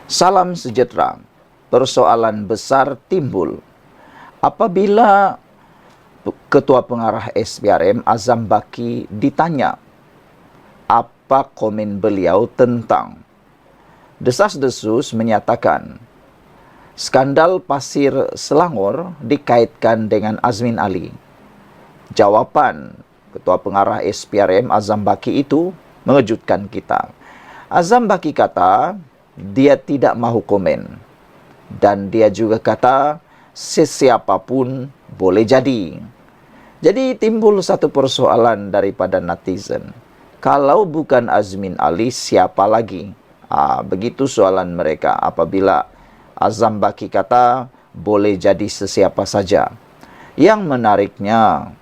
Salam sejahtera. Persoalan besar timbul apabila Ketua Pengarah SPRM Azam Baki ditanya apa komen beliau tentang desas-desus menyatakan skandal pasir Selangor dikaitkan dengan Azmin Ali. Jawaban Ketua Pengarah SPRM Azam Baki itu mengejutkan kita. Azam Baki kata dia tidak mahu komen. Dan dia juga kata sesiapapun boleh jadi. Jadi timbul satu persoalan daripada netizen. Kalau bukan Azmin Ali, siapa lagi? Begitu soalan mereka apabila Azam Baki kata boleh jadi sesiapa saja. Yang menariknya,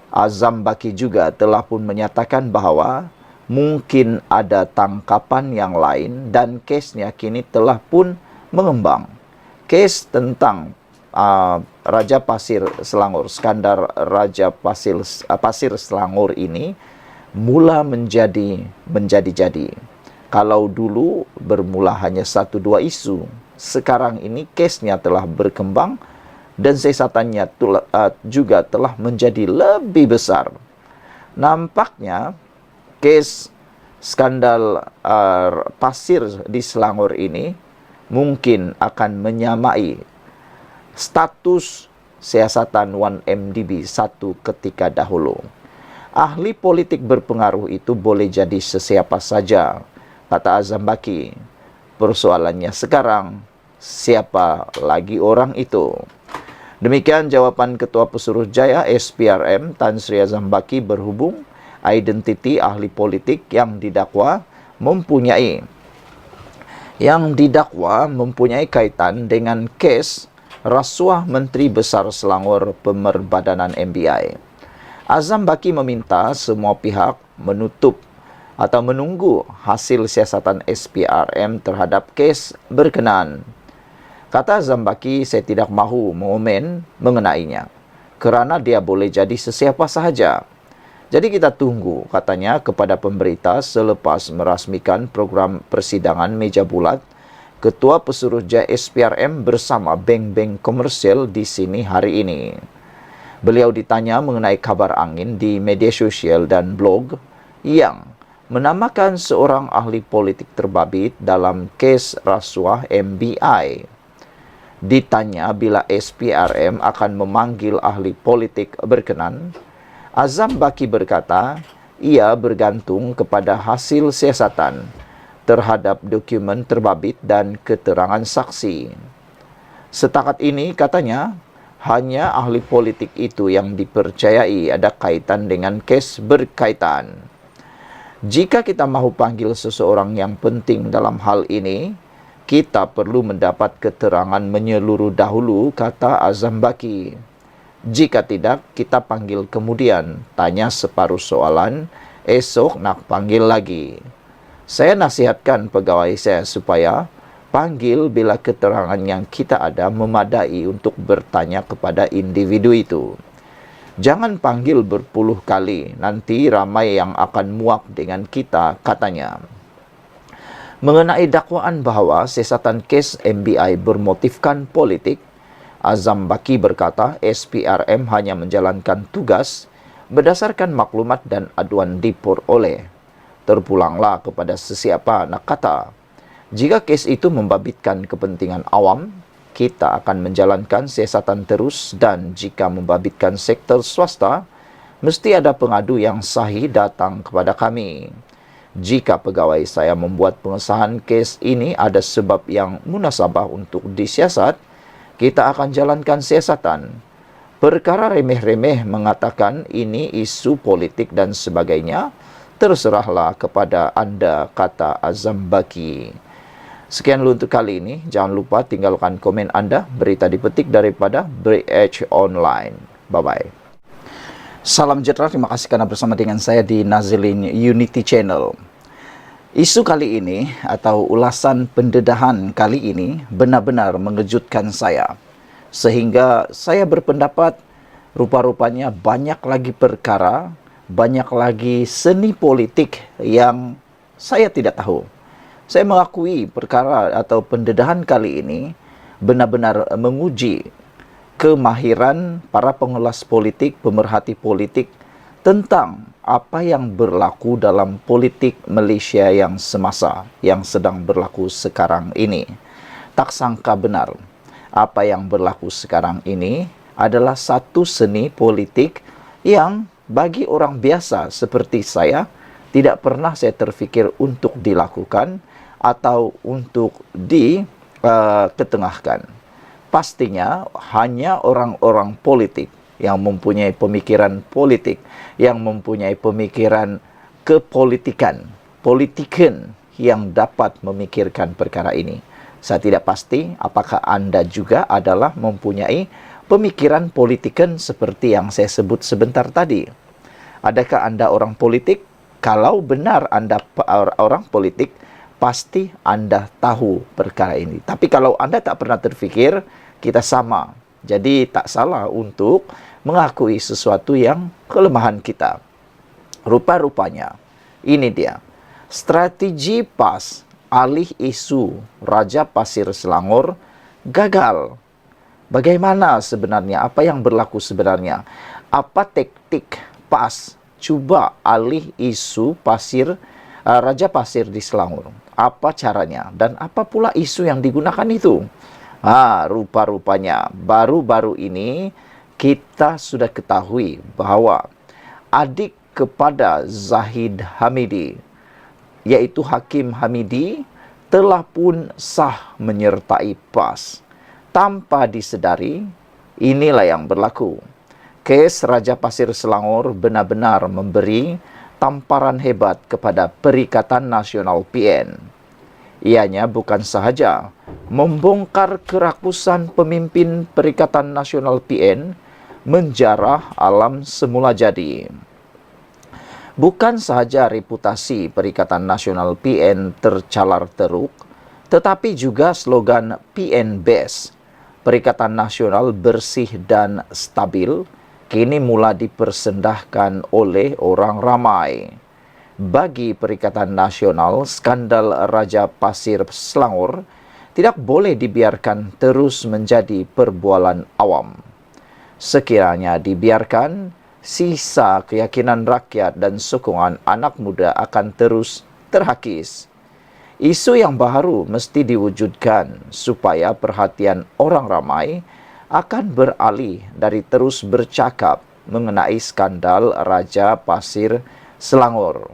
Azam Baki juga telah pun menyatakan bahawa mungkin ada tangkapan yang lain dan kesnya kini telah pun mengembang. Kes tentang Raja Pasir Selangor, skandal Raja Pasir Selangor ini mula menjadi. Kalau dulu bermula hanya 1-2 isu, sekarang ini kesnya telah berkembang dan siasatannya juga telah menjadi lebih besar. Nampaknya kes skandal pasir di Selangor ini mungkin akan menyamai status siasatan 1MDB satu ketika dahulu. Ahli politik berpengaruh itu boleh jadi sesiapa saja, kata Azam Baki. Persoalannya sekarang, siapa lagi orang itu? Demikian jawaban Ketua Pesuruhjaya SPRM Tan Sri Azam Baki berhubung identiti ahli politik yang didakwa mempunyai kaitan dengan kes rasuah Menteri Besar Selangor Pemerbadanan MBI. Azam Baki meminta semua pihak menunggu hasil siasatan SPRM terhadap kes berkenaan. Kata Azam Baki, saya tidak mahu mengomen mengenainya kerana dia boleh jadi sesiapa sahaja. Jadi kita tunggu, katanya, kepada pemberita selepas merasmikan program persidangan meja bulat Ketua Pesuruhjaya SPRM bersama bank-bank komersial di sini hari ini. Beliau ditanya mengenai kabar angin di media sosial dan blog yang menamakan seorang ahli politik terbabit dalam kes rasuah MBI. Ditanya bila SPRM akan memanggil ahli politik berkenan, Azam Baki berkata, ia bergantung kepada hasil siasatan terhadap dokumen terbabit dan keterangan saksi. Setakat ini, katanya, hanya ahli politik itu yang dipercayai ada kaitan dengan kes berkaitan. Jika kita mahu panggil seseorang yang penting dalam hal ini, kita perlu mendapat keterangan menyeluruh dahulu, kata Azam Baki. Jika tidak, kita panggil kemudian, tanya separuh soalan, esok nak panggil lagi. Saya nasihatkan pegawai saya supaya panggil bila keterangan yang kita ada memadai untuk bertanya kepada individu itu. Jangan panggil berpuluh kali, nanti ramai yang akan muak dengan kita, katanya. Mengenai dakwaan bahawa siasatan kes MBI bermotifkan politik, Azam Baki berkata SPRM hanya menjalankan tugas berdasarkan maklumat dan aduan diperoleh. Terpulanglah kepada sesiapa nak kata. Jika kes itu membabitkan kepentingan awam, kita akan menjalankan siasatan terus dan jika membabitkan sektor swasta, mesti ada pengadu yang sahih datang kepada kami. Jika pegawai saya membuat pengesahan kes ini ada sebab yang munasabah untuk disiasat, kita akan jalankan siasatan. Perkara remeh-remeh mengatakan ini isu politik dan sebagainya, terserahlah kepada anda, kata Azam Baki. Sekian dulu untuk kali ini. Jangan lupa tinggalkan komen anda. Berita dipetik daripada BH Online. Bye-bye. Salam sejahtera, terima kasih karena bersama dengan saya di Nazilin Unity Channel. Isu kali ini atau ulasan pendedahan kali ini benar-benar mengejutkan saya. Sehingga saya berpendapat rupa-rupanya banyak lagi perkara, banyak lagi seni politik yang saya tidak tahu. Saya mengakui perkara atau pendedahan kali ini benar-benar menguji kemahiran para pengulas politik, pemerhati politik tentang apa yang berlaku dalam politik Malaysia yang semasa, yang sedang berlaku sekarang ini. Tak sangka benar, apa yang berlaku sekarang ini adalah satu seni politik yang bagi orang biasa seperti saya tidak pernah saya terfikir untuk dilakukan atau untuk diketengahkan. Pastinya hanya orang-orang politik yang mempunyai pemikiran politik, yang mempunyai pemikiran kepolitikan, politiken yang dapat memikirkan perkara ini. Saya tidak pasti apakah Anda juga adalah mempunyai pemikiran politiken seperti yang saya sebut sebentar tadi. Adakah Anda orang politik? Kalau benar Anda orang politik, pasti Anda tahu perkara ini. Tapi kalau Anda tak pernah terfikir, kita sama. Jadi tak salah untuk mengakui sesuatu yang kelemahan kita. Rupa-rupanya, ini dia. Strategi PAS alih isu Raja Pasir Selangor gagal. Bagaimana sebenarnya? Apa yang berlaku sebenarnya? Apa taktik PAS cuba alih isu Raja Pasir di Selangor? Apa caranya? Dan apa pula isu yang digunakan itu? Rupa-rupanya baru-baru ini kita sudah ketahui bahwa adik kepada Zahid Hamidi, yaitu Hakim Hamidi, telah pun sah menyertai PAS. Tanpa disedari, inilah yang berlaku. Kes Raja Pasir Selangor benar-benar memberi tamparan hebat kepada Perikatan Nasional PN. Ianya bukan sahaja membongkar kerakusan pemimpin Perikatan Nasional PN, menjarah alam semula jadi. Bukan sahaja reputasi Perikatan Nasional PN tercalar teruk, tetapi juga slogan PN Best, Perikatan Nasional Bersih dan Stabil, kini mula dipersendahkan oleh orang ramai. Bagi Perikatan Nasional, skandal Raja Pasir Selangor tidak boleh dibiarkan terus menjadi perbualan awam. Sekiranya dibiarkan, sisa keyakinan rakyat dan sokongan anak muda akan terus terhakis. Isu yang baru mesti diwujudkan supaya perhatian orang ramai akan beralih dari terus bercakap mengenai skandal Raja Pasir Selangor.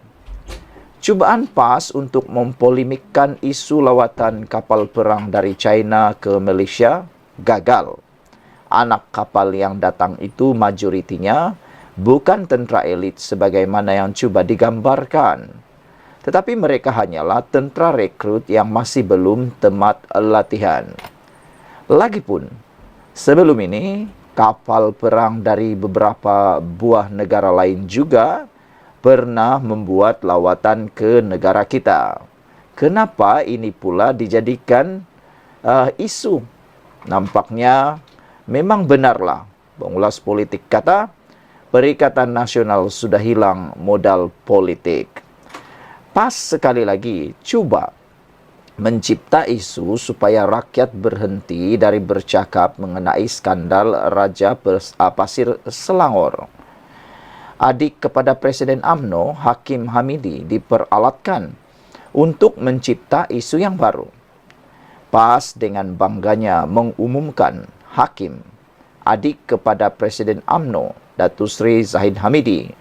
Cubaan PAS untuk mempolemikkan isu lawatan kapal perang dari China ke Malaysia gagal. Anak kapal yang datang itu majoritinya bukan tentera elit sebagaimana yang cuba digambarkan, tetapi mereka hanyalah tentera rekrut yang masih belum tamat latihan. Lagipun, sebelum ini, kapal perang dari beberapa buah negara lain juga pernah membuat lawatan ke negara kita. Kenapa ini pula dijadikan isu? Nampaknya memang benarlah pengulas politik kata Perikatan Nasional sudah hilang modal politik. PAS sekali lagi cuba mencipta isu supaya rakyat berhenti dari bercakap mengenai skandal Raja Pasir Selangor. Adik kepada Presiden UMNO, Hakim Hamidi, diperalatkan untuk mencipta isu yang baru. PAS dengan bangganya mengumumkan Hakim, adik kepada Presiden UMNO, Datuk Seri Zahid Hamidi,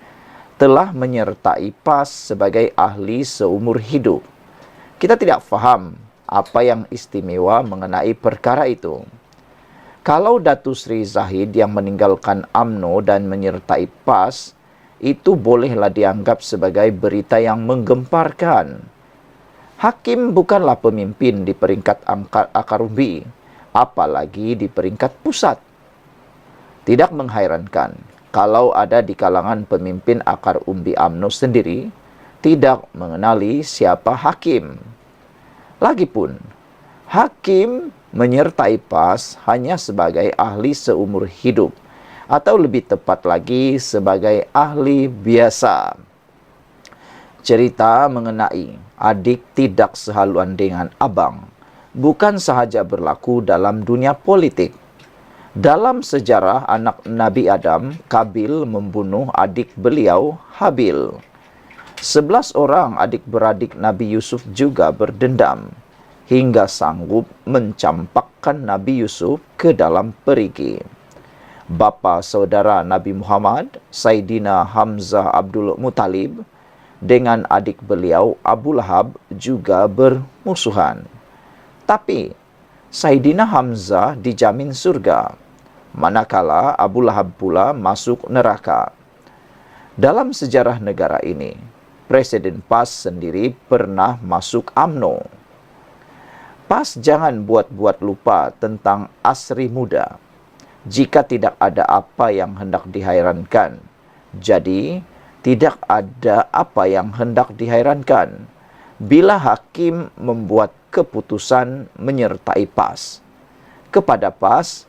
telah menyertai PAS sebagai ahli seumur hidup. Kita tidak faham apa yang istimewa mengenai perkara itu. Kalau Datuk Seri Zahid yang meninggalkan UMNO dan menyertai PAS, itu bolehlah dianggap sebagai berita yang menggemparkan. Hakim bukanlah pemimpin di peringkat akar umbi, apalagi di peringkat pusat. Tidak menghairankan kalau ada di kalangan pemimpin akar umbi UMNO sendiri tidak mengenali siapa Hakim. Lagipun, Hakim menyertai PAS hanya sebagai ahli seumur hidup, atau lebih tepat lagi sebagai ahli biasa. Cerita mengenai adik tidak sehaluan dengan abang bukan sahaja berlaku dalam dunia politik. Dalam sejarah anak Nabi Adam, Kabil membunuh adik beliau, Habil. 11 orang adik-beradik Nabi Yusuf juga berdendam hingga sanggup mencampakkan Nabi Yusuf ke dalam perigi. Bapa saudara Nabi Muhammad, Saidina Hamzah Abdul Muttalib, dengan adik beliau Abu Lahab juga bermusuhan. Tapi Saidina Hamzah dijamin surga, manakala Abu Lahab pula masuk neraka. Dalam sejarah negara ini, Presiden PAS sendiri pernah masuk UMNO. PAS jangan buat-buat lupa tentang Asri Muda. Jika tidak ada apa yang hendak dihairankan, jadi tidak ada apa yang hendak dihairankan bila hakim membuat keputusan menyertai PAS. Kepada PAS,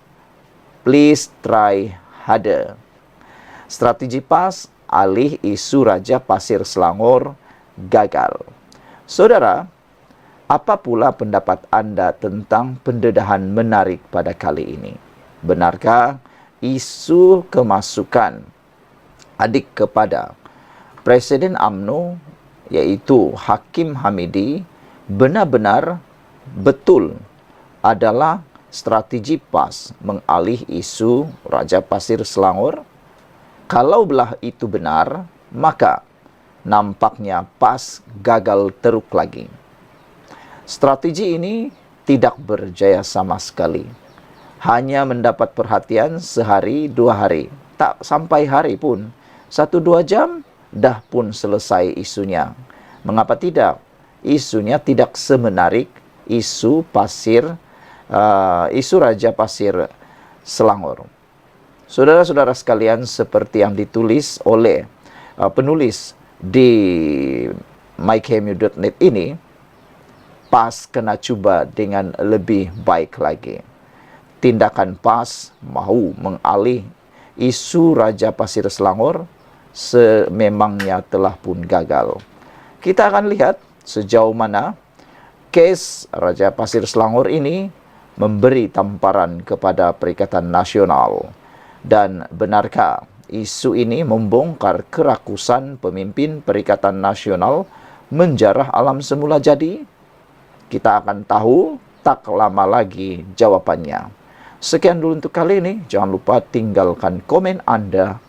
please try harder. Strategi PAS alih isu Raja Pasir Selangor gagal. Saudara, apa pula pendapat anda tentang pendedahan menarik pada kali ini? Benarkah isu kemasukan adik kepada Presiden UMNO, yaitu Hakim Hamidi, benar-benar betul adalah strategi PAS mengalih isu Raja Pasir Selangor? Kalau belah itu benar, maka nampaknya PAS gagal teruk lagi. Strategi ini tidak berjaya sama sekali. Hanya mendapat perhatian sehari, 2 hari. Tak sampai hari pun, 1-2 jam, dah pun selesai isunya. Mengapa tidak? Isunya tidak semenarik isu Raja Pasir Selangor. Saudara-saudara sekalian, seperti yang ditulis oleh penulis di mykmu.net ini, PAS kena cuba dengan lebih baik lagi. Tindakan PAS mahu mengalih isu Raja Pasir Selangor sememangnya telah pun gagal. Kita akan lihat sejauh mana kes Raja Pasir Selangor ini memberi tamparan kepada Perikatan Nasional. Dan benarkah isu ini membongkar kerakusan pemimpin Perikatan Nasional menjarah alam semula jadi? Kita akan tahu tak lama lagi jawabannya. Sekian dulu untuk kali ini. Jangan lupa tinggalkan komen Anda